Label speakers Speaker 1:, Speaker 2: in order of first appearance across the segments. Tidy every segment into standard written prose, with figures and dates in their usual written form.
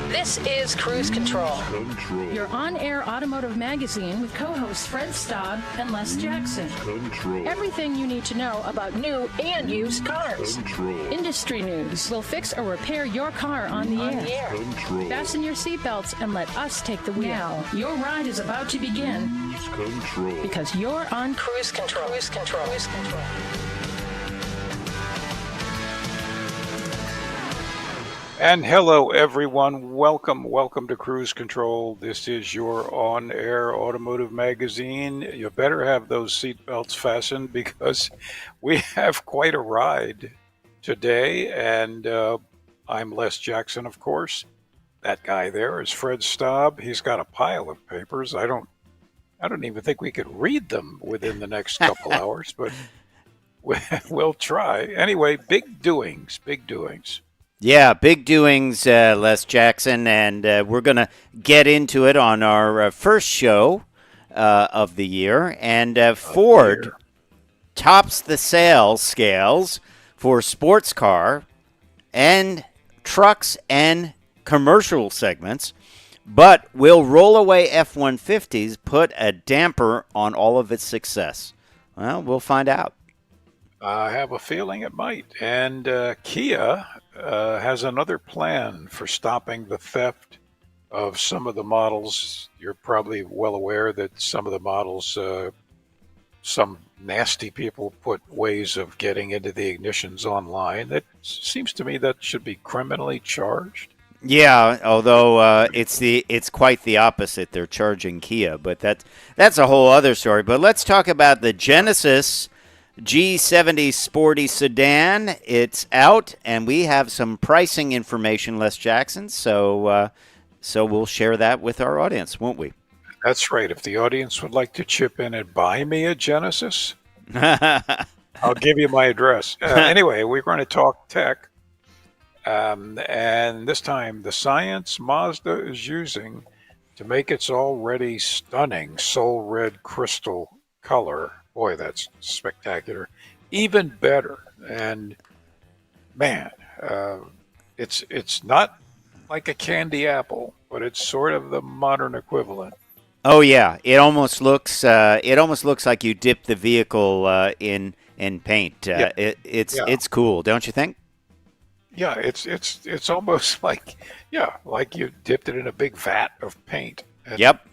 Speaker 1: This is Cruise Control.
Speaker 2: Your on-air automotive magazine with co-hosts Fred Staab and Les Jackson. Everything you need to know about new and used cars. Industry news. We'll fix or repair your car on the air. Fasten your seatbelts and let us take the wheel. Now, your ride is about to begin. Because you're on Cruise Control. Cruise Control. Cruise Control.
Speaker 3: And hello, everyone. Welcome to Cruise Control. This is your on-air automotive magazine. You better have those seatbelts fastened because we have quite a ride today. And I'm Les Jackson, of course. That guy there is Fred Staab. He's got a pile of papers. I don't even think we could read them within the next couple hours, but we'll try. Anyway, big doings.
Speaker 4: Yeah, big doings, Les Jackson, and we're going to get into it on our first show of the year. And Ford tops the sales scales for sports car and trucks and commercial segments, but will rollaway F-150s put a damper on all of its success? Well, we'll find out.
Speaker 3: I have a feeling it might. And Kia has another plan for stopping the theft of some of the models. You're probably well aware that some of the models, some nasty people put ways of getting into the ignitions online. It seems to me that should be criminally charged.
Speaker 4: Yeah, although it's quite the opposite. They're charging Kia, but that's a whole other story. But let's talk about the Genesis G70 Sporty Sedan. It's out, and we have some pricing information, Les Jackson. So we'll share that with our audience, won't we?
Speaker 3: That's right. If the audience would like to chip in and buy me a Genesis, I'll give you my address. Anyway, we're going to talk tech. And this time, the science Mazda is using to make its already stunning soul red crystal color. Boy, that's spectacular. Even better. And man, it's not like a candy apple, but it's sort of the modern equivalent.
Speaker 4: Oh yeah, it almost looks like you dipped the vehicle in paint. It's cool, don't you think?
Speaker 3: Yeah, it's almost like you dipped it in a big vat of paint.
Speaker 4: Yep,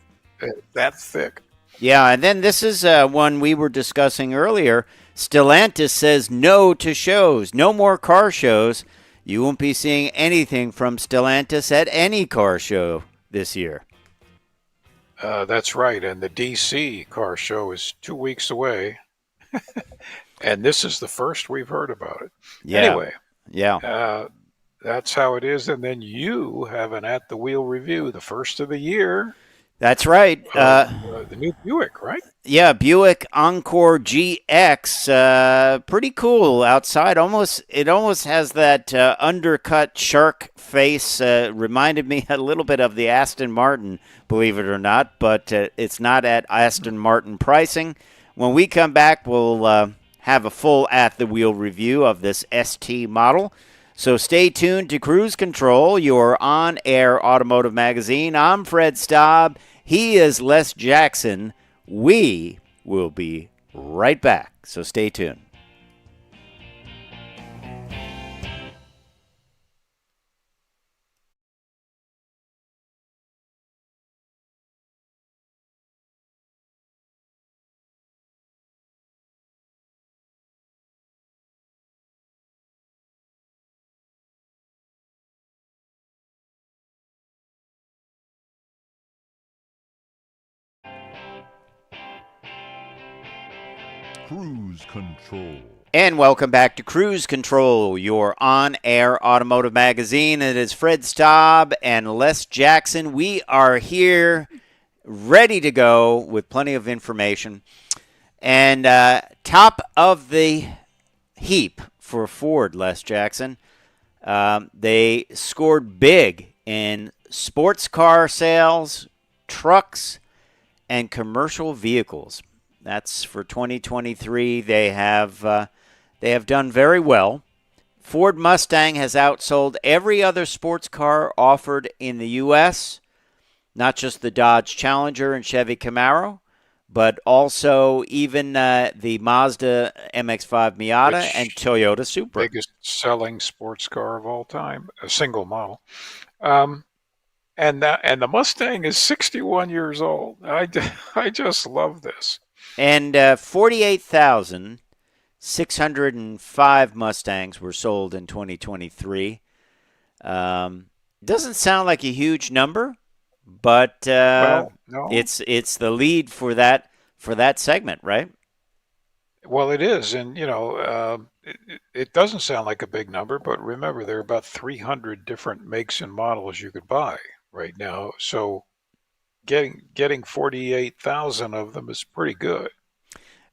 Speaker 3: that thick.
Speaker 4: Yeah, and then this is one we were discussing earlier. Stellantis says no to shows. No more car shows. You won't be seeing anything from Stellantis at any car show this year.
Speaker 3: That's right, and the DC car show is 2 weeks away. And this is the first we've heard about it.
Speaker 4: Yeah.
Speaker 3: Anyway,
Speaker 4: that's
Speaker 3: how it is. And then you have an At the Wheel review, the first of the year.
Speaker 4: That's right.
Speaker 3: The new Buick, right?
Speaker 4: Yeah, Buick Encore GX. Pretty cool outside. It almost has that undercut shark face. Reminded me a little bit of the Aston Martin, believe it or not. But it's not at Aston Martin pricing. When we come back, we'll have a full At the Wheel review of this ST model. So stay tuned to Cruise Control, your on-air automotive magazine. I'm Fred Staab. He is Les Jackson. We will be right back. So stay tuned.
Speaker 5: Cruise Control.
Speaker 4: And welcome back to Cruise Control, your on-air automotive magazine. It is Fred Staab and Les Jackson. We are here ready to go with plenty of information. And top of the heap for Ford, Les Jackson. They scored big in sports car sales, trucks, and commercial vehicles. That's for 2023. They have done very well. Ford Mustang has outsold every other sports car offered in the U.S., not just the Dodge Challenger and Chevy Camaro, but also even the Mazda MX-5 Miata and Toyota Supra.
Speaker 3: Biggest selling sports car of all time, a single model. And the Mustang is 61 years old. I just love this.
Speaker 4: And 48,605 Mustangs were sold in 2023. Doesn't sound like a huge number, but
Speaker 3: Well, no.
Speaker 4: it's the lead for that segment, right?
Speaker 3: Well, it is, and it doesn't sound like a big number, but remember there are about 300 different makes and models you could buy right now. So getting 48,000 of them is pretty good.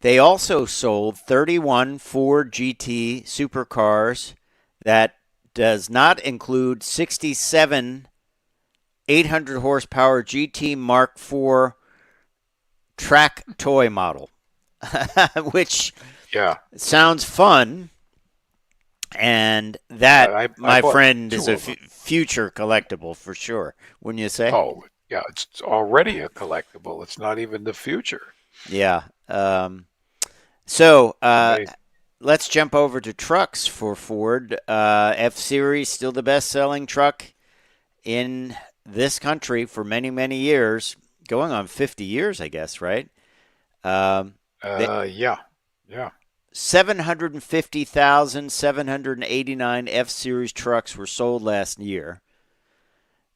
Speaker 4: They also sold 31 Ford GT supercars. That does not include 67 800 horsepower GT Mark IV track toy model, which sounds fun. And that, my friend, is a future collectible for sure, wouldn't you say?
Speaker 3: Oh, yeah, it's already a collectible. It's not even the future.
Speaker 4: Yeah. So let's jump over to trucks for Ford. F-Series, still the best-selling truck in this country for many, many years. Going on 50 years, I guess, right?
Speaker 3: Yeah.
Speaker 4: 750,789 F-Series trucks were sold last year.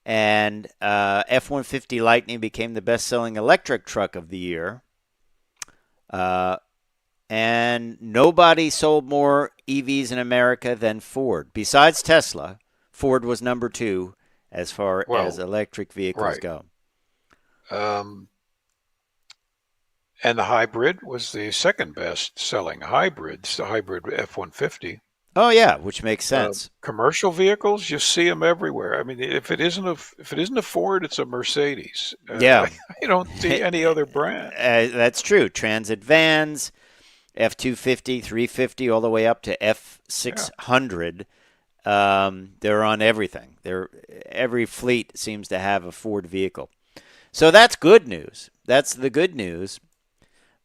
Speaker 4: And F-150 Lightning became the best-selling electric truck of the year. And nobody sold more EVs in America than Ford. Besides Tesla, Ford was number 2 as far as electric vehicles go.
Speaker 3: And the hybrid was the second best selling hybrid, the hybrid F-150.
Speaker 4: Oh yeah, which makes sense.
Speaker 3: Commercial vehicles, you see them everywhere. I mean, if it isn't a Ford, it's a Mercedes.
Speaker 4: Yeah,
Speaker 3: you don't see any other brand.
Speaker 4: That's true. Transit vans, F-250, 350, all the way up to F-600. They're on everything. Every fleet seems to have a Ford vehicle. So that's good news. That's the good news.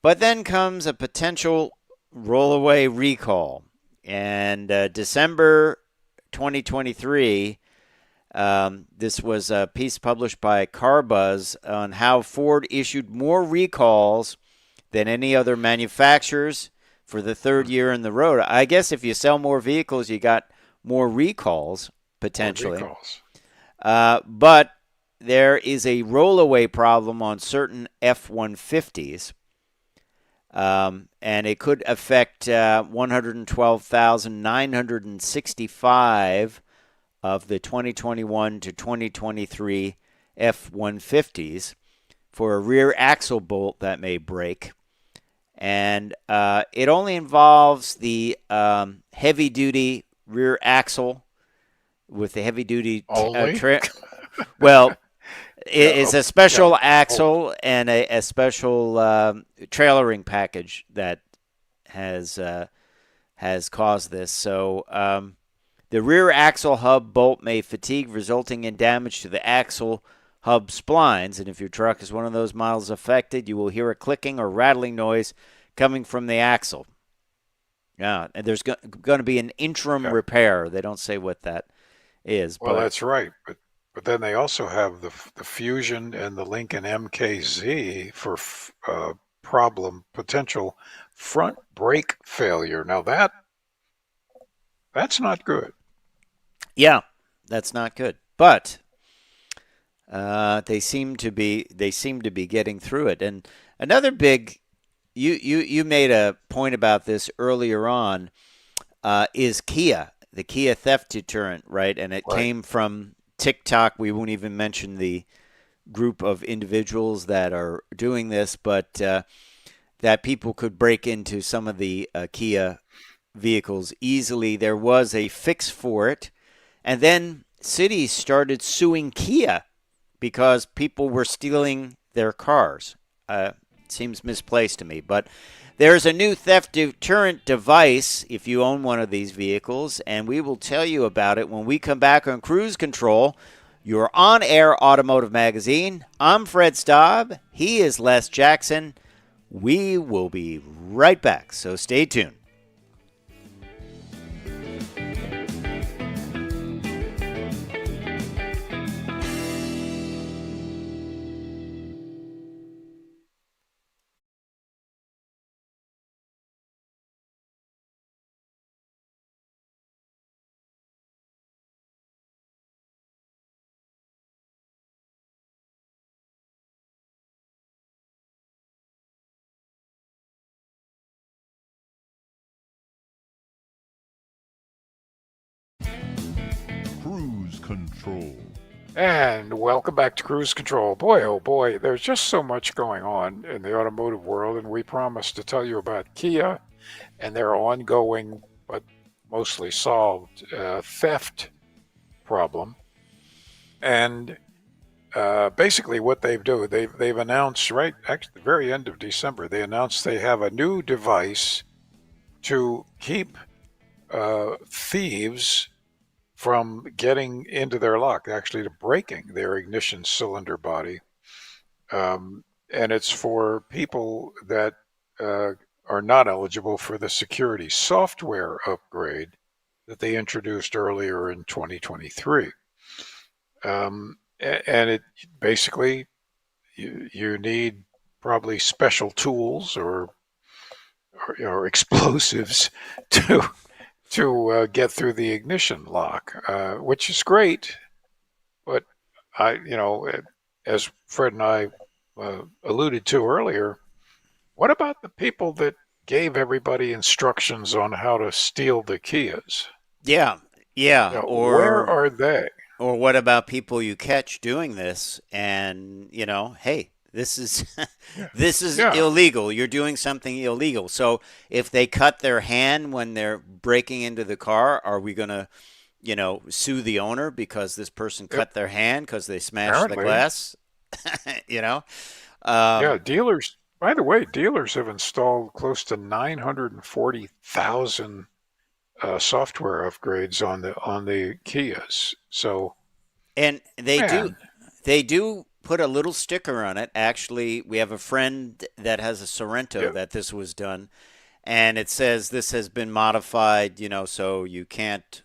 Speaker 4: But then comes a potential rollaway recall. And December 2023, this was a piece published by CarBuzz on how Ford issued more recalls than any other manufacturers for the third year in the row. I guess if you sell more vehicles, you got more recalls, potentially.
Speaker 3: More recalls.
Speaker 4: But there is a rollaway problem on certain F-150s. And it could affect 112,965 of the 2021 to 2023 F-150s for a rear axle bolt that may break. And it only involves the heavy-duty rear axle with the heavy-duty well, it's a special axle and a special trailering package that has caused this. So the rear axle hub bolt may fatigue, resulting in damage to the axle hub splines. And if your truck is one of those models affected, you will hear a clicking or rattling noise coming from the axle. Yeah, and there's going to be an interim repair. They don't say what that is.
Speaker 3: Well, that's right, but then they also have the Fusion and the Lincoln MKZ for potential front brake failure. Now that's not good.
Speaker 4: Yeah, that's not good. But they seem to be getting through it. And another big, you made a point about this earlier on, is Kia, the Kia theft deterrent, right? And it came from TikTok. We won't even mention the group of individuals that are doing this, but that people could break into some of the Kia vehicles easily. There was a fix for it. And then cities started suing Kia because people were stealing their cars. It seems misplaced to me. But there's a new theft deterrent device if you own one of these vehicles, and we will tell you about it when we come back on Cruise Control, your on-air automotive magazine. I'm Fred Staab. He is Les Jackson. We will be right back, so stay tuned.
Speaker 5: Cruise Control.
Speaker 3: And welcome back to Cruise Control. Boy, oh boy, there's just so much going on in the automotive world, and we promised to tell you about Kia and their ongoing, but mostly solved, theft problem. And basically what they've announced right at the very end of December, they announced they have a new device to keep thieves from getting into their lock, actually to breaking their ignition cylinder body. And it's for people that are not eligible for the security software upgrade that they introduced earlier in 2023. And it basically, you need probably special tools or explosives to get through the ignition lock, which is great. But as Fred and I alluded to earlier, what about the people that gave everybody instructions on how to steal the Kias?
Speaker 4: Yeah.
Speaker 3: Where are they?
Speaker 4: Or what about people you catch doing this and, hey, this is illegal. You're doing something illegal. So if they cut their hand when they're breaking into the car, are we going to, sue the owner because this person cut their hand because they smashed the glass?
Speaker 3: Dealers. By the way, dealers have installed close to 940,000 software upgrades on the Kias. So,
Speaker 4: and they do put a little sticker on it. Actually, we have a friend that has a Sorento that this was done, and it says this has been modified, so you can't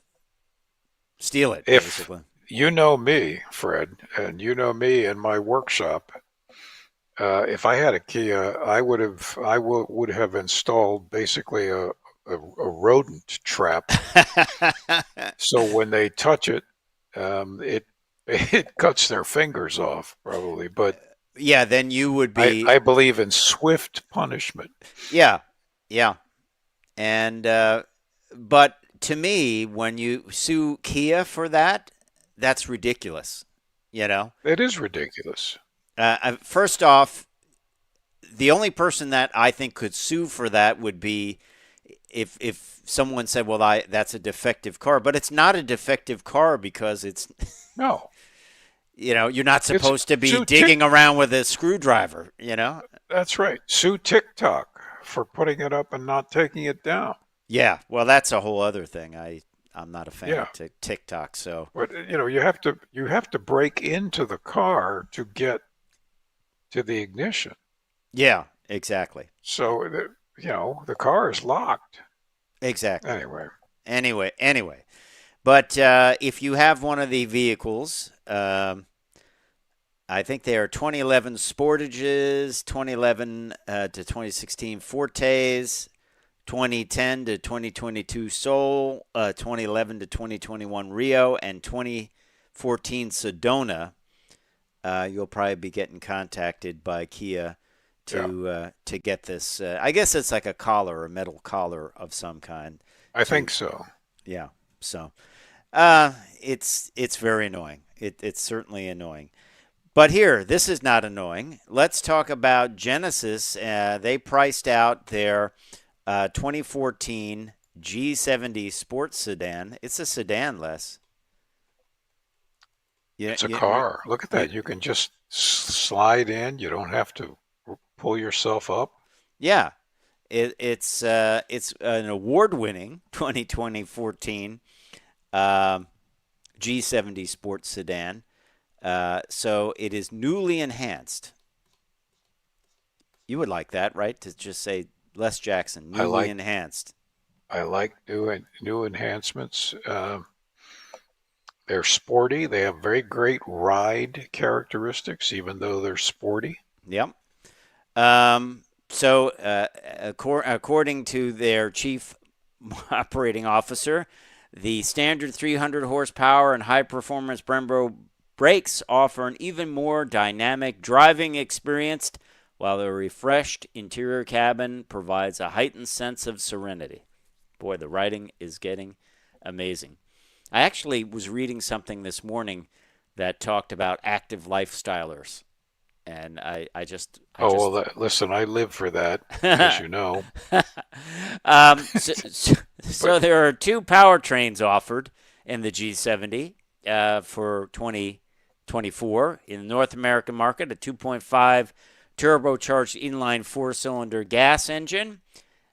Speaker 4: steal it, basically.
Speaker 3: You know me, Fred, and you know me in my workshop. If I had a Kia, I would have installed basically a rodent trap. So when they touch it, it cuts their fingers off, probably. But
Speaker 4: yeah, then you would be.
Speaker 3: I believe in swift punishment.
Speaker 4: Yeah. And but to me, when you sue Kia for that, that's ridiculous.
Speaker 3: It is ridiculous.
Speaker 4: First off, the only person that I think could sue for that would be if someone said, well, that's a defective car. But it's not a defective car because it's
Speaker 3: no.
Speaker 4: You're not supposed to be digging around with a screwdriver, That's
Speaker 3: right. Sue TikTok for putting it up and not taking it down.
Speaker 4: Yeah, well, that's a whole other thing. I'm not a fan of TikTok, so.
Speaker 3: But you have to break into the car to get to the ignition.
Speaker 4: Yeah, exactly.
Speaker 3: So the car is locked.
Speaker 4: Exactly.
Speaker 3: Anyway.
Speaker 4: But if you have one of the vehicles, I think they are 2011 Sportages, 2011 to 2016 Fortes, 2010 to 2022 Soul, 2011 to 2021 Rio, and 2014 Sedona. You'll probably be getting contacted by Kia to get this. I guess it's like a collar, a metal collar of some kind.
Speaker 3: I think so.
Speaker 4: Yeah. So it's very annoying. It's certainly annoying. But here, this is not annoying. Let's talk about Genesis. They priced out their 2014 G70 Sports Sedan. It's a sedan, Les.
Speaker 3: It's a car. Look at that. You can just slide in. You don't have to pull yourself up?
Speaker 4: Yeah, it's an award-winning 2014 G70 Sports sedan. So it is newly enhanced. You would like that, right? To just say Les Jackson, newly enhanced.
Speaker 3: I like new enhancements. They're sporty. They have very great ride characteristics, even though they're sporty.
Speaker 4: Yep. So, according to their chief operating officer, the standard 300 horsepower and high-performance Brembo brakes offer an even more dynamic driving experience, while the refreshed interior cabin provides a heightened sense of serenity. Boy, the writing is getting amazing. I actually was reading something this morning that talked about active lifestylers. And
Speaker 3: listen, I live for that, as you know.
Speaker 4: So there are two powertrains offered in the G70 for 2024. In the North American market, a 2.5 turbocharged inline four-cylinder gas engine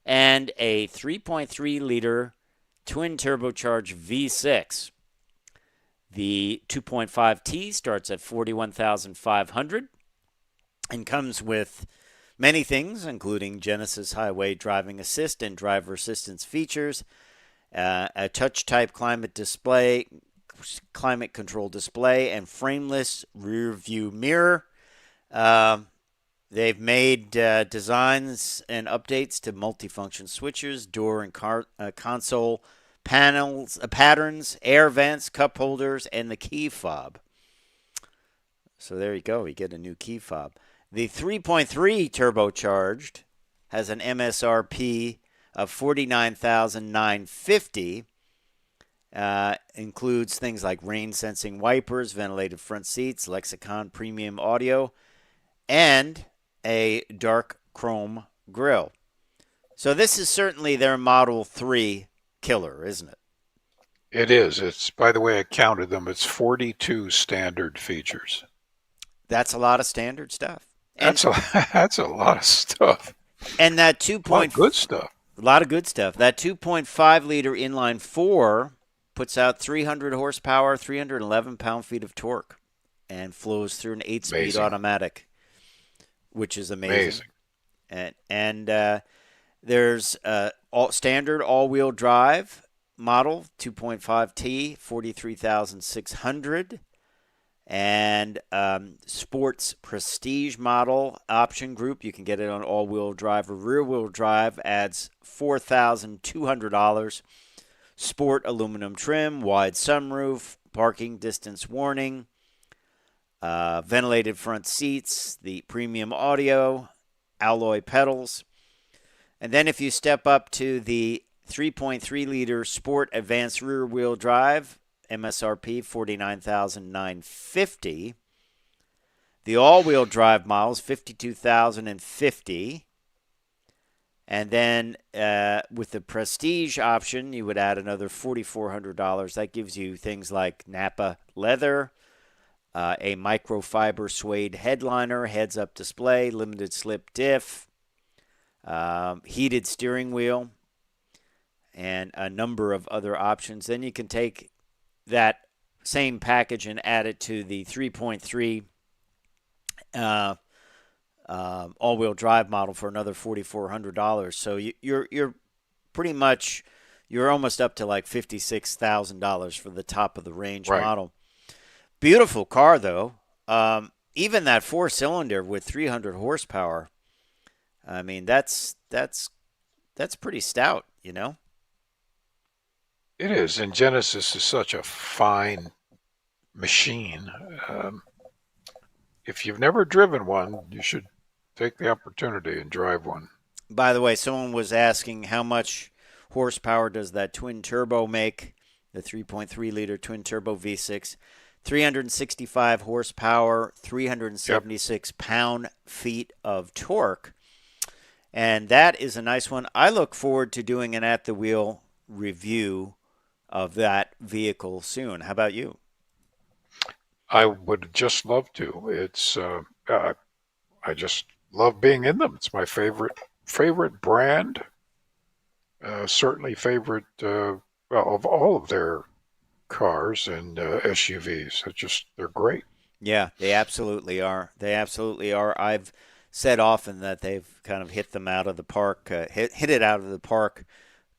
Speaker 4: and a 3.3-liter twin turbocharged V6. The 2.5T starts at $41,500 and comes with many things, including Genesis Highway Driving Assist and driver assistance features, a touch-type climate control display, and frameless rear-view mirror. They've made designs and updates to multifunction switches, door and console panels, patterns, air vents, cup holders, and the key fob. So there you go. You get a new key fob. The 3.3 turbocharged has an MSRP of $49,950. Includes things like rain-sensing wipers, ventilated front seats, Lexicon premium audio, and a dark chrome grille. So this is certainly their Model 3 killer, isn't it?
Speaker 3: It is. It's, by the way, I counted them. It's 42 standard features.
Speaker 4: That's a lot of standard stuff.
Speaker 3: That's a lot of stuff.
Speaker 4: And that
Speaker 3: a lot of good stuff.
Speaker 4: A lot of good stuff. That 2.5-liter inline four puts out 300 horsepower, 311 pound-feet of torque, and flows through an 8-speed automatic, which is amazing. And there's standard all-wheel drive model, 2.5T, $43,600. And sports prestige model option group, you can get it on all-wheel drive or rear-wheel drive, adds $4,200. Sport aluminum trim, wide sunroof, parking distance warning, ventilated front seats, the premium audio, alloy pedals. And then if you step up to the 3.3-liter sport advanced rear-wheel drive, MSRP $49,950. The all-wheel drive models $52,050. And then with the prestige option, you would add another $4,400. That gives you things like Napa leather, a microfiber suede headliner, heads-up display, limited slip diff, heated steering wheel, and a number of other options. Then you can take that same package and add it to the 3.3 all-wheel drive model for another $4,400. So you're pretty much, you're almost up to like $56,000 for the top of the range model. Beautiful car though. Even that 4-cylinder with 300 horsepower, I mean that's pretty stout, you know.
Speaker 3: It is, and Genesis is such a fine machine. If you've never driven one, you should take the opportunity and drive one.
Speaker 4: By the way, someone was asking how much horsepower does that twin turbo make, the 3.3-liter twin turbo V6. 365 horsepower, 376 pound-feet of torque. And that is a nice one. I look forward to doing an at-the-wheel review of that vehicle soon. How about you?
Speaker 3: I would just love to. It's I just love being in them. It's my favorite brand. Certainly favorite of all of their cars and SUVs. They're great.
Speaker 4: Yeah, they absolutely are. They absolutely are. I've said often that they've kind of hit them out of the park, hit it out of the park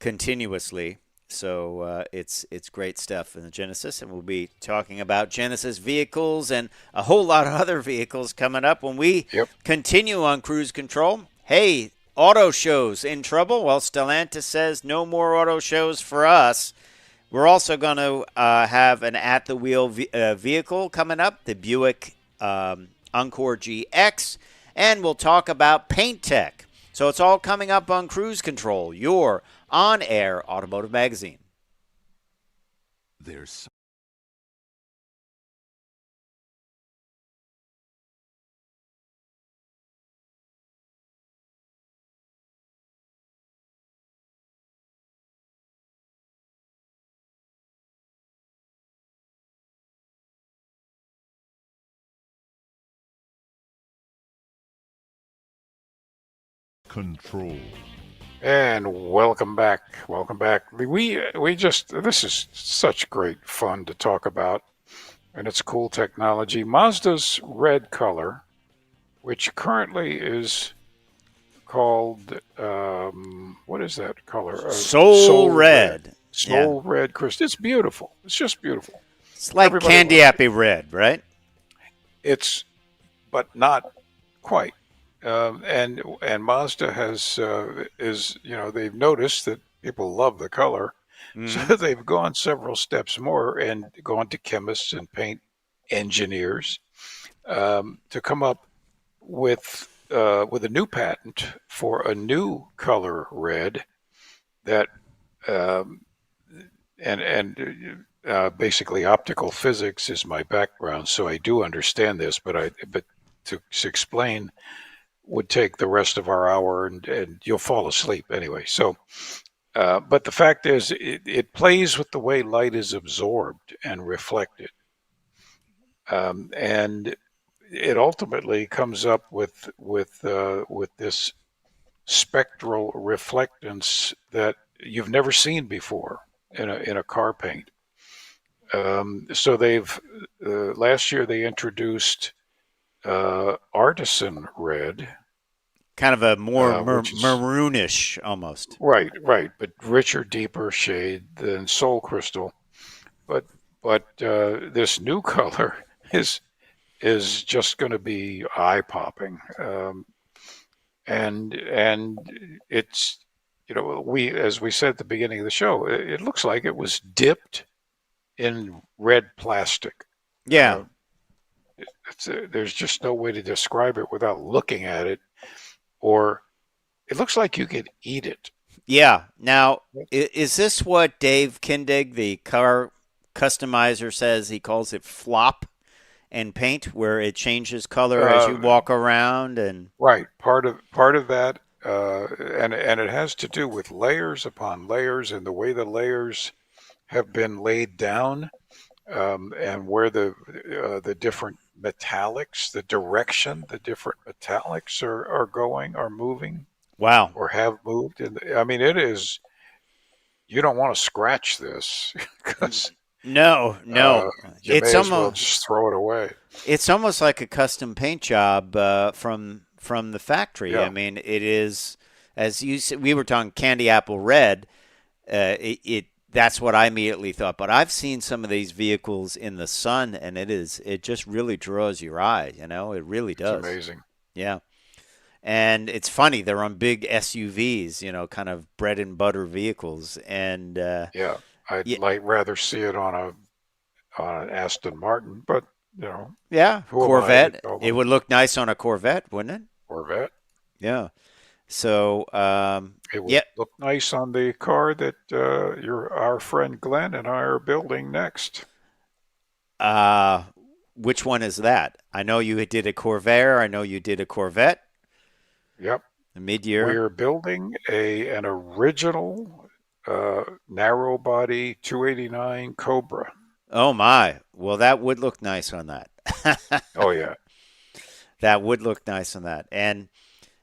Speaker 4: continuously. So it's great stuff in the Genesis, and we'll be talking about Genesis vehicles and a whole lot of other vehicles coming up when we continue on Cruise Control. Hey, auto shows in trouble? Well, Stellantis says no more auto shows for us. We're also going to have an at-the-wheel vehicle coming up, the Buick Encore GX, and we'll talk about paint tech. So it's all coming up on Cruise Control, your on-air automotive magazine.
Speaker 5: There's control.
Speaker 3: And welcome back. Welcome back. This is such great fun to talk about, and it's cool technology. Mazda's red color, which currently is called what is that color?
Speaker 4: Soul red.
Speaker 3: Soul red crystal. It's beautiful. It's just beautiful.
Speaker 4: It's like candy appy red, right?
Speaker 3: But not quite. And Mazda they've noticed that people love the color, so they've gone several steps more and gone to chemists and paint engineers to come up with a new patent for a new color red that basically optical physics is my background, so I do understand this, but to explain would take the rest of our hour, and you'll fall asleep anyway. So, but the fact is, it plays with the way light is absorbed and reflected, and it ultimately comes up with this spectral reflectance that you've never seen before in a car paint. So they've last year they introduced artisan red,
Speaker 4: kind of a more maroonish almost.
Speaker 3: Right, but richer, deeper shade than Soul Crystal. But this new color is just going to be eye popping, and it's as we said at the beginning of the show, it looks like it was dipped in red plastic.
Speaker 4: Yeah.
Speaker 3: There's just no way to describe it without looking at it, or it looks like you could eat it.
Speaker 4: Yeah. Now, is this what Dave Kindig, the car customizer, says? He calls it flop and paint, where it changes color as you walk around, and
Speaker 3: right. Part of that, and it has to do with layers upon layers, and the way the layers have been laid down. And where the different metallics, the direction the different metallics are moving.
Speaker 4: Wow.
Speaker 3: Or have moved. And I mean, it is, you don't want to scratch this because
Speaker 4: no,
Speaker 3: you may as well just throw it away.
Speaker 4: It's almost like a custom paint job from the factory.
Speaker 3: Yeah.
Speaker 4: I mean, it is, as you said, we were talking candy apple red. That's what I immediately thought. But I've seen some of these vehicles in the sun, and it just really draws your eye. It really does.
Speaker 3: It's amazing.
Speaker 4: Yeah. And it's funny, they're on big SUVs, kind of bread and butter vehicles. And
Speaker 3: yeah, I'd rather see it on an Aston Martin, but
Speaker 4: yeah, Corvette. It would look nice on a Corvette, wouldn't it?
Speaker 3: Corvette.
Speaker 4: Yeah. So
Speaker 3: it would look nice on the car that our friend Glenn and I are building next.
Speaker 4: Which one is that? I know you did a Corvair. I know you did a Corvette.
Speaker 3: Yep.
Speaker 4: The mid-year.
Speaker 3: We're building an original narrow body 289 Cobra.
Speaker 4: Oh my! Well, that would look nice on that.
Speaker 3: Oh yeah.
Speaker 4: That would look nice on that. And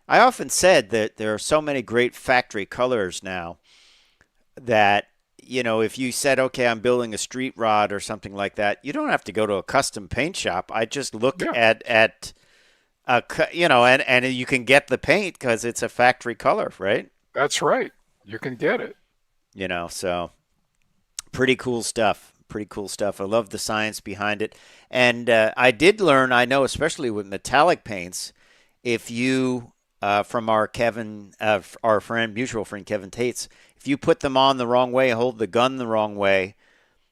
Speaker 4: I often said that there are so many great factory colors now that, if you said, okay, I'm building a street rod or something like that, you don't have to go to a custom paint shop. I just look at and you can get the paint because it's a factory color, right?
Speaker 3: That's right. You can get it.
Speaker 4: So pretty cool stuff. Pretty cool stuff. I love the science behind it. And I did learn, I know, especially with metallic paints, if you, from our mutual friend Kevin Tates, if you put them on the wrong way, hold the gun the wrong way,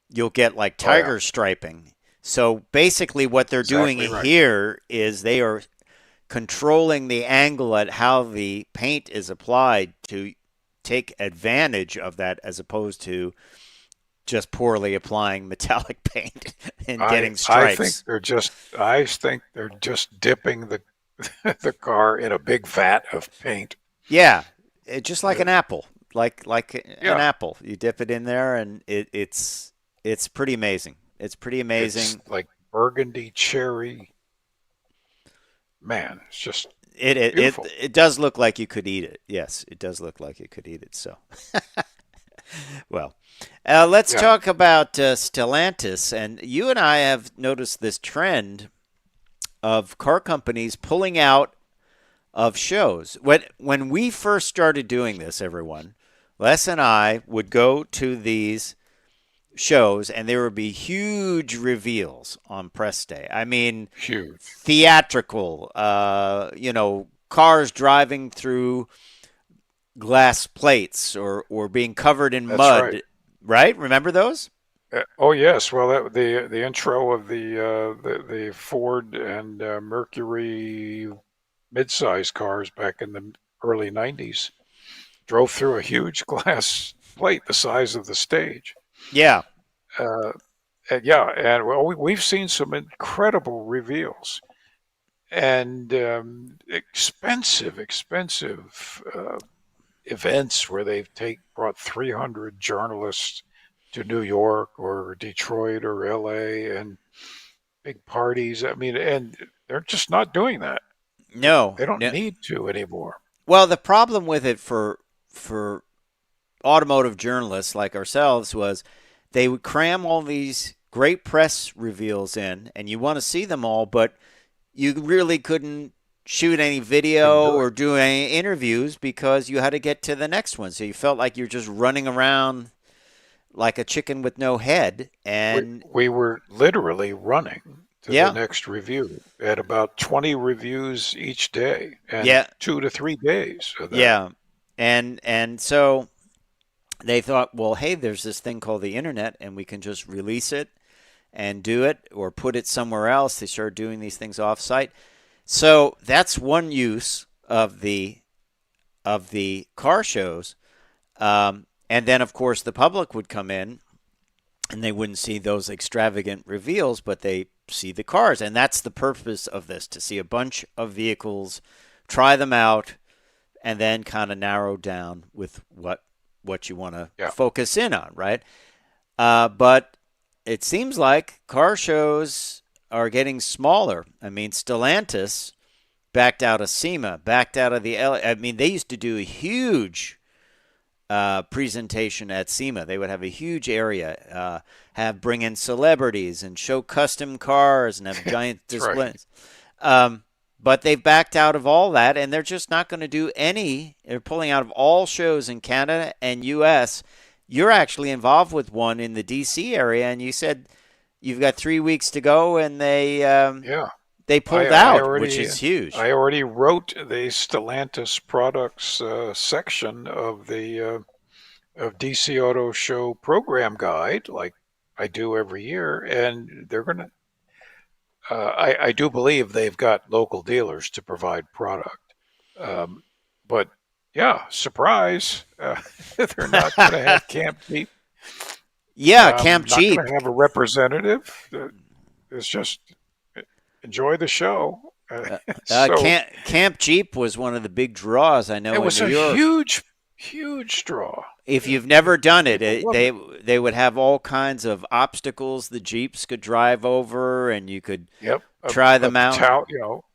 Speaker 4: you'll get like tiger striping. So basically what they're doing here is they are controlling the angle at how the paint is applied to take advantage of that, as opposed to just poorly applying metallic paint and getting stripes.
Speaker 3: I think they're just dipping the the car in a big vat of paint.
Speaker 4: Yeah, just like an apple, like an apple. You dip it in there, and it's pretty amazing. It's pretty amazing.
Speaker 3: It's like burgundy cherry. Man, it's just
Speaker 4: beautiful. It does look like you could eat it. Yes, it does look like you could eat it. So, well, let's talk about Stellantis. And you and I have noticed this trend of car companies pulling out of shows. When we first started doing this, everyone, Les and I would go to these shows, and there would be huge reveals on press day. I mean,
Speaker 3: huge,
Speaker 4: theatrical. Cars driving through glass plates or being covered in mud. Right? Remember those?
Speaker 3: Oh yes. Well, the intro of the Ford and Mercury midsize cars back in the early '90s drove through a huge glass plate the size of the stage.
Speaker 4: Yeah.
Speaker 3: We've seen some incredible reveals and expensive events where they've brought 300 journalists to New York or Detroit or LA and big parties. I mean, and they're just not doing that.
Speaker 4: No,
Speaker 3: they don't need to anymore.
Speaker 4: Well, the problem with it for automotive journalists like ourselves was they would cram all these great press reveals in, and you want to see them all, but you really couldn't shoot any video or do any interviews because you had to get to the next one. So you felt like you're just running around like a chicken with no head. And
Speaker 3: we were literally running to the next review at about 20 reviews each day and 2 to 3 days.
Speaker 4: Yeah. And so they thought, well, hey, there's this thing called the internet, and we can just release it and do it or put it somewhere else. They started doing these things off-site. So that's one use of the car shows. And then, of course, the public would come in, and they wouldn't see those extravagant reveals, but they see the cars. And that's the purpose of this, to see a bunch of vehicles, try them out, and then kind of narrow down with what you want to focus in on, right? But it seems like car shows are getting smaller. I mean, Stellantis backed out of SEMA, backed out of the I mean, they used to do a huge presentation at SEMA. They would have a huge area, bring in celebrities and show custom cars and have giant displays. But they've backed out of all that, and they're just not going to do any. They're pulling out of all shows in Canada and U.S. You're actually involved with one in the D.C. area, and you said you've got 3 weeks to go, and they pulled out, which is huge.
Speaker 3: I already wrote the Stellantis products section of the of DC Auto Show program guide, like I do every year, and they're going to. I do believe they've got local dealers to provide product. But, surprise, they're not going to have Camp Jeep.
Speaker 4: Yeah, Camp Jeep.
Speaker 3: Not going to have a representative. It's just enjoy the show.
Speaker 4: Camp Jeep was one of the big draws, I know,
Speaker 3: it was
Speaker 4: in New York.
Speaker 3: Huge draw.
Speaker 4: If you've never done it,
Speaker 3: People love
Speaker 4: they would have all kinds of obstacles the Jeeps could drive over, and you could
Speaker 3: Yep.
Speaker 4: try them out.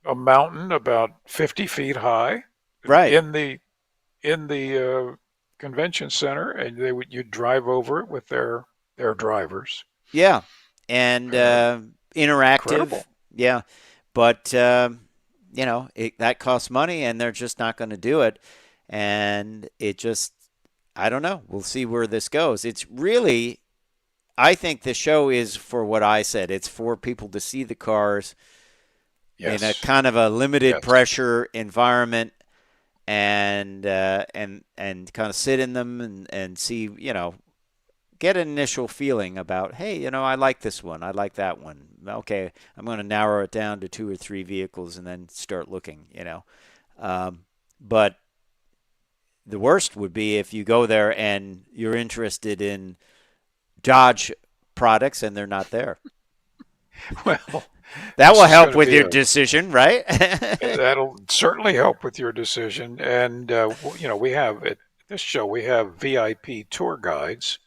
Speaker 3: A mountain about 50 feet high
Speaker 4: Right.
Speaker 3: in the convention center, and you'd drive over it with their drivers.
Speaker 4: Yeah, and interactive.
Speaker 3: Incredible.
Speaker 4: Yeah, but that costs money, and they're just not going to do it. And it just, I don't know. We'll see where this goes. It's really, I think the show is for what I said. It's for people to see the cars
Speaker 3: Yes.
Speaker 4: in a kind of a limited
Speaker 3: Yes.
Speaker 4: pressure environment, and kind of sit in them and see, get an initial feeling about, hey, I like this one, I like that one. Okay, I'm going to narrow it down to 2 or 3 vehicles and then start looking. But the worst would be if you go there and you're interested in Dodge products and they're not there.
Speaker 3: Well,
Speaker 4: That will
Speaker 3: this is
Speaker 4: help
Speaker 3: gonna
Speaker 4: with
Speaker 3: be
Speaker 4: your decision, right?
Speaker 3: that'll certainly help with your decision. And we have at this show we have VIP tour guides.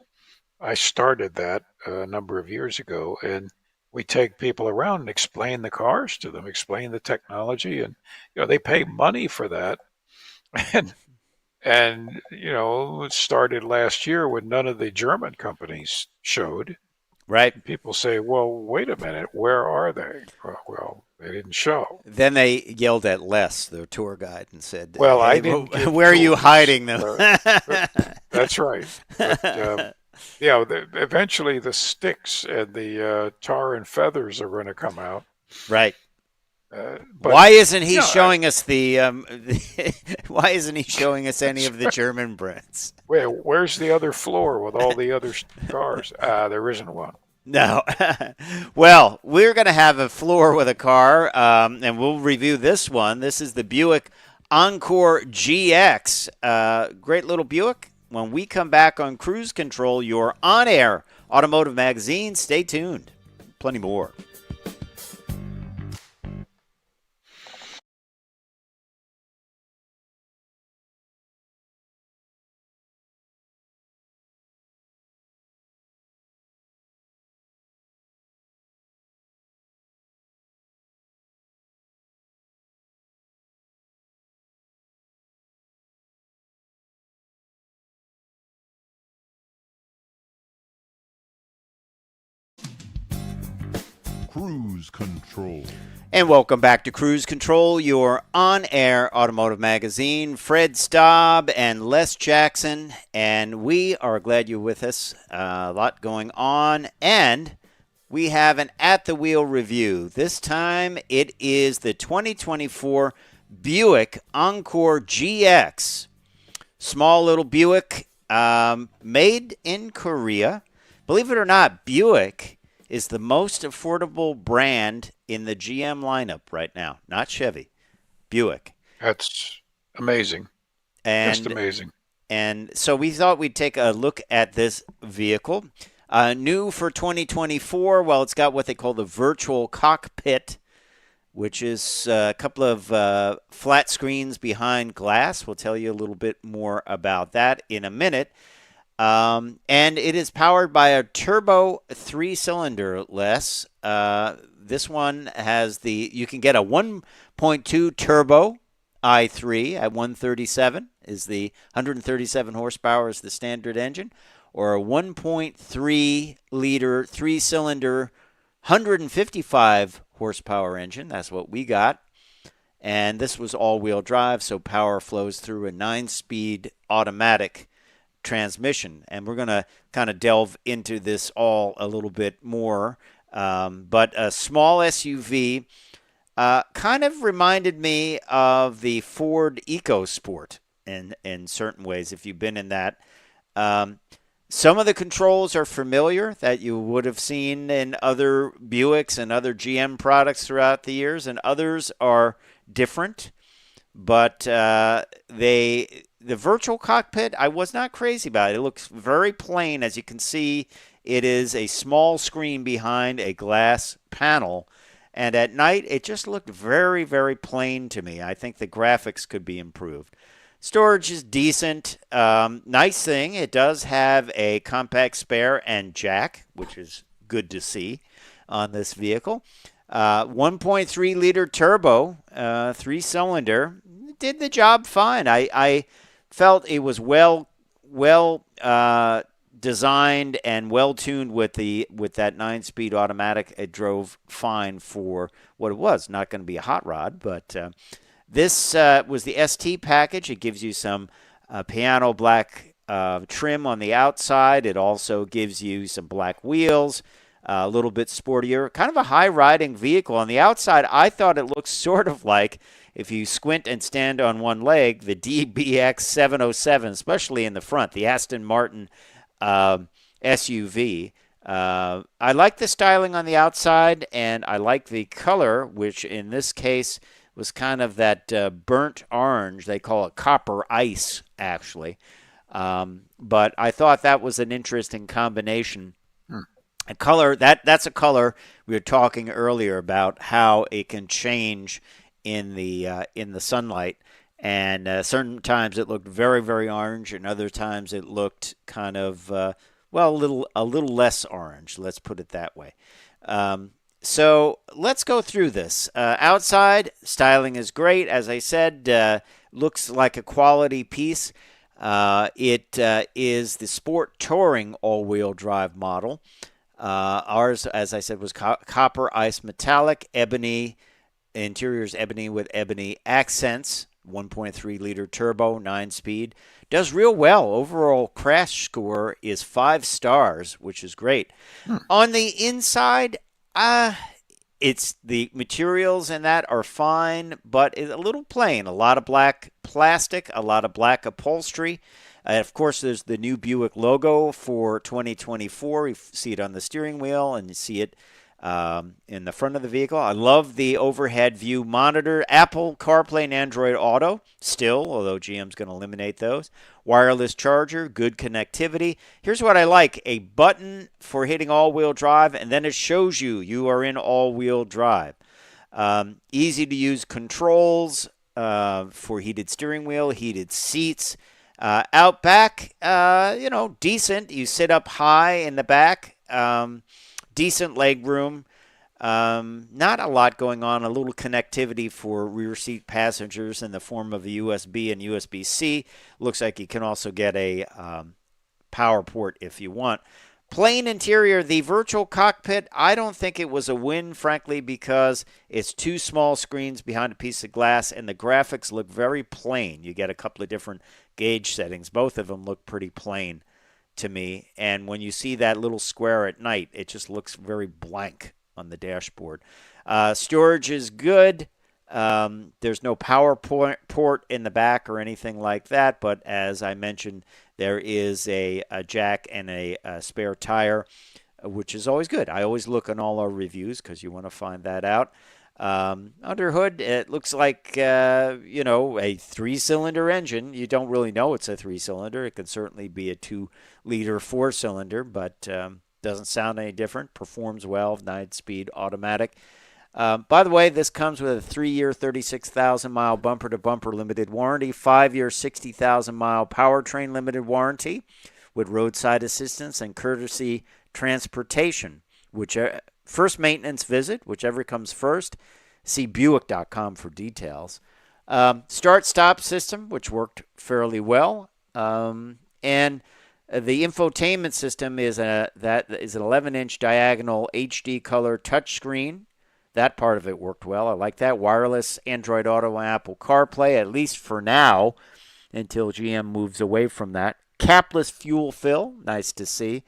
Speaker 3: I started that a number of years ago, and we take people around and explain the cars to them, explain the technology, and they pay money for that. And it started last year when none of the German companies showed.
Speaker 4: Right.
Speaker 3: People say, "Well, wait a minute, where are they?" Well, they didn't show.
Speaker 4: Then they yelled at Les, the tour guide, and said,
Speaker 3: Well, I
Speaker 4: "Hey,
Speaker 3: didn't give
Speaker 4: where are you
Speaker 3: tours.
Speaker 4: hiding them?"
Speaker 3: That's right. But, eventually the sticks and the tar and feathers are going to come out.
Speaker 4: Right.
Speaker 3: But,
Speaker 4: Why isn't he
Speaker 3: no,
Speaker 4: showing us why isn't he showing us any of the German brands?
Speaker 3: where's the other floor with all the other cars? There isn't one.
Speaker 4: No. Well, we're going to have a floor with a car, and we'll review this one. This is the Buick Encore GX. Great little Buick. When we come back on Cruise Control, your on-air automotive magazine, stay tuned. Plenty more.
Speaker 5: Cruise Control.
Speaker 4: And welcome back to Cruise Control, your on-air automotive magazine. Fred Staab and Les Jackson, and we are glad you're with us. A lot going on, and we have an at-the-wheel review. This time it is the 2024 Buick Encore GX. Small little Buick, made in Korea. Believe it or not, Buick is the most affordable brand in the GM lineup right now. Not Chevy, Buick.
Speaker 3: That's amazing. Just amazing.
Speaker 4: And so we thought we'd take a look at this vehicle. New for 2024, well, it's got what they call the virtual cockpit, which is a couple of flat screens behind glass. We'll tell you a little bit more about that in a minute. And it is powered by a turbo 3-cylinder, Les. This one has you can get a 1.2 turbo i3 at 137 is the 137 horsepower is the standard engine, or a 1.3 liter 3-cylinder 155 horsepower engine. That's what we got. And this was all-wheel drive, so power flows through a 9-speed automatic transmission, and we're going to kind of delve into this all a little bit more. But a small SUV kind of reminded me of the Ford EcoSport in certain ways, if you've been in that. Some of the controls are familiar that you would have seen in other Buicks and other GM products throughout the years, and others are different. But the virtual cockpit, I was not crazy about it. It looks very plain. As you can see, it is a small screen behind a glass panel. And at night, it just looked very, very plain to me. I think the graphics could be improved. Storage is decent. Nice thing, it does have a compact spare and jack, which is good to see on this vehicle. 1.3 liter turbo, 3-cylinder, did the job fine. I felt it was well designed and well tuned with that 9-speed automatic. It drove fine for what it was. Not going to be a hot rod, but this was the ST package. It gives you some piano black trim on the outside. It also gives you some black wheels, a little bit sportier, kind of a high-riding vehicle. On the outside, I thought it looked sort of like, if you squint and stand on one leg, the DBX 707, especially in the front, the Aston Martin SUV. I like the styling on the outside, and I like the color, which in this case was kind of that burnt orange. They call it copper ice, actually. But I thought that was an interesting combination. A color, that's a color we were talking earlier about how it can change in the sunlight. And certain times it looked very, very orange, and other times it looked kind of, a little less orange. Let's put it that way. So let's go through this. Outside, styling is great. As I said, looks like a quality piece. It is the Sport Touring all-wheel drive model. Ours, as I said, was copper ice metallic, ebony. Interior is ebony with ebony accents. 1.3 liter turbo, 9-speed. Does real well. Overall crash score is 5 stars, which is great. On the inside, it's the materials in that are fine, but it's a little plain. A lot of black plastic, a lot of black upholstery. Of course, there's the new Buick logo for 2024. You see it on the steering wheel, and you see it in the front of the vehicle. I love the overhead view monitor. Apple CarPlay and Android Auto still, although GM's going to eliminate those. Wireless charger, good connectivity. Here's what I like. A button for hitting all-wheel drive, and then it shows you are in all-wheel drive. Easy to use controls for heated steering wheel, heated seats. Out back, decent. You sit up high in the back. Decent leg room. Not a lot going on. A little connectivity for rear seat passengers in the form of a USB and USB-C. Looks like you can also get a power port if you want. Plain interior. The virtual cockpit, I don't think it was a win, frankly, because it's 2 small screens behind a piece of glass, and the graphics look very plain. You get a couple of different gauge settings. Both of them look pretty plain to me, and when you see that little square at night, it just looks very blank on the dashboard. Storage is good. There's no power port in the back or anything like that, but as I mentioned, there is a jack and a spare tire, which is always good. I always look on all our reviews because you want to find that out. Under hood, it looks like, a 3-cylinder engine. You don't really know it's a 3-cylinder. It could certainly be a 2-liter 4-cylinder, but doesn't sound any different. Performs well, 9-speed automatic. By the way, this comes with a 3-year, 36,000-mile bumper-to-bumper limited warranty, 5-year, 60,000-mile powertrain limited warranty with roadside assistance and courtesy transportation, which first maintenance visit, whichever comes first. See Buick.com for details. Start-stop system, which worked fairly well. And the infotainment system is an 11-inch diagonal HD color touchscreen. That part of it worked well. I like that. Wireless Android Auto and Apple CarPlay, at least for now, until GM moves away from that. Capless fuel fill, nice to see.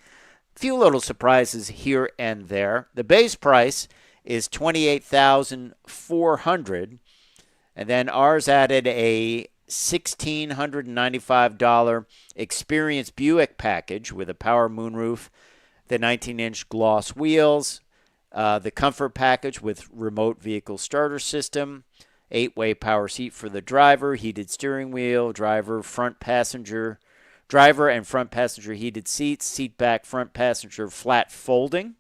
Speaker 4: Few little surprises here and there. The base price is $28,400, and then ours added a $1,695 Experience Buick package with a power moonroof, the 19-inch gloss wheels, the comfort package with remote vehicle starter system, 8-way power seat for the driver, heated steering wheel, driver and front passenger heated seats, seat back front passenger flat folding,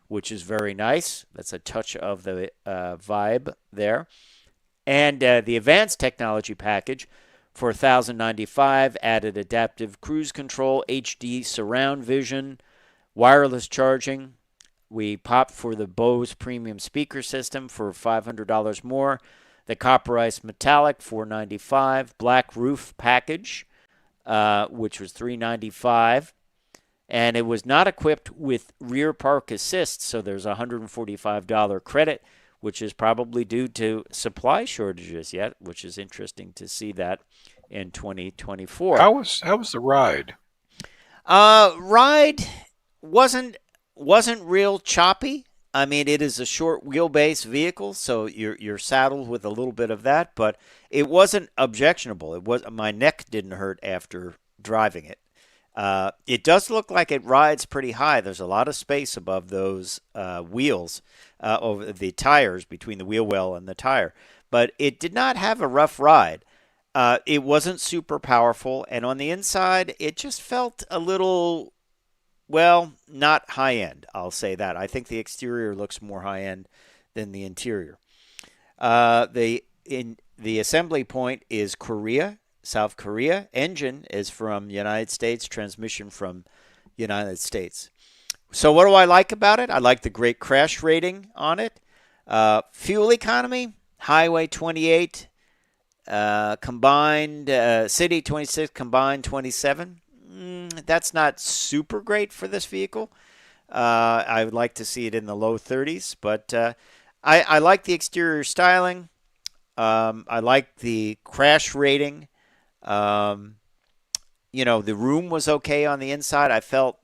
Speaker 4: which is very nice. That's a touch of the vibe there. And the advanced technology package for $1,095. Added adaptive cruise control, HD surround vision, wireless charging. We popped for the Bose premium speaker system for $500 more. The copper ice metallic, $495. Black roof package, which was $395. And it was not equipped with rear park assist, so there's a $145 credit, which is probably due to supply shortages yet, which is interesting to see that in 2024.
Speaker 3: How was the ride?
Speaker 4: Ride wasn't real choppy. I mean, it is a short wheelbase vehicle, so you're saddled with a little bit of that, but it wasn't objectionable. My neck didn't hurt after driving it. It does look like it rides pretty high. There's a lot of space above those wheels, over the tires, between the wheel well and the tire. But it did not have a rough ride. It wasn't super powerful. And on the inside, it just felt a little, well, not high-end. I'll say that. I think the exterior looks more high-end than the interior. The assembly point is Korea. South Korea. Engine is from United States. Transmission from United States. So what do I like about it? I like the great crash rating on it. Fuel economy, highway 28, combined, city 26, combined 27. That's not super great for this vehicle. I would like to see it in the low 30s, but I like the exterior styling. I like the crash rating. The room was okay on the inside. I felt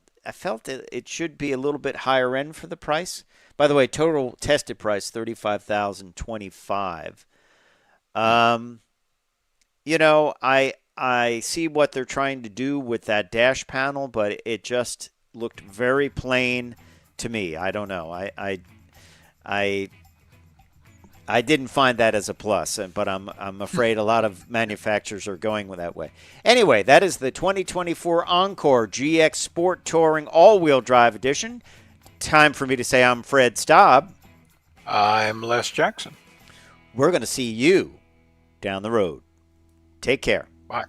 Speaker 4: it should be a little bit higher end for the price. By the way, total tested price $35,025. I see what they're trying to do with that dash panel, but it just looked very plain to me. I don't know. I didn't find that as a plus, but I'm afraid a lot of manufacturers are going that way. Anyway, that is the 2024 Encore GX Sport Touring All-Wheel Drive Edition. Time for me to say I'm Fred Staab.
Speaker 3: I'm Les Jackson.
Speaker 4: We're going to see you down the road. Take care.
Speaker 3: Bye.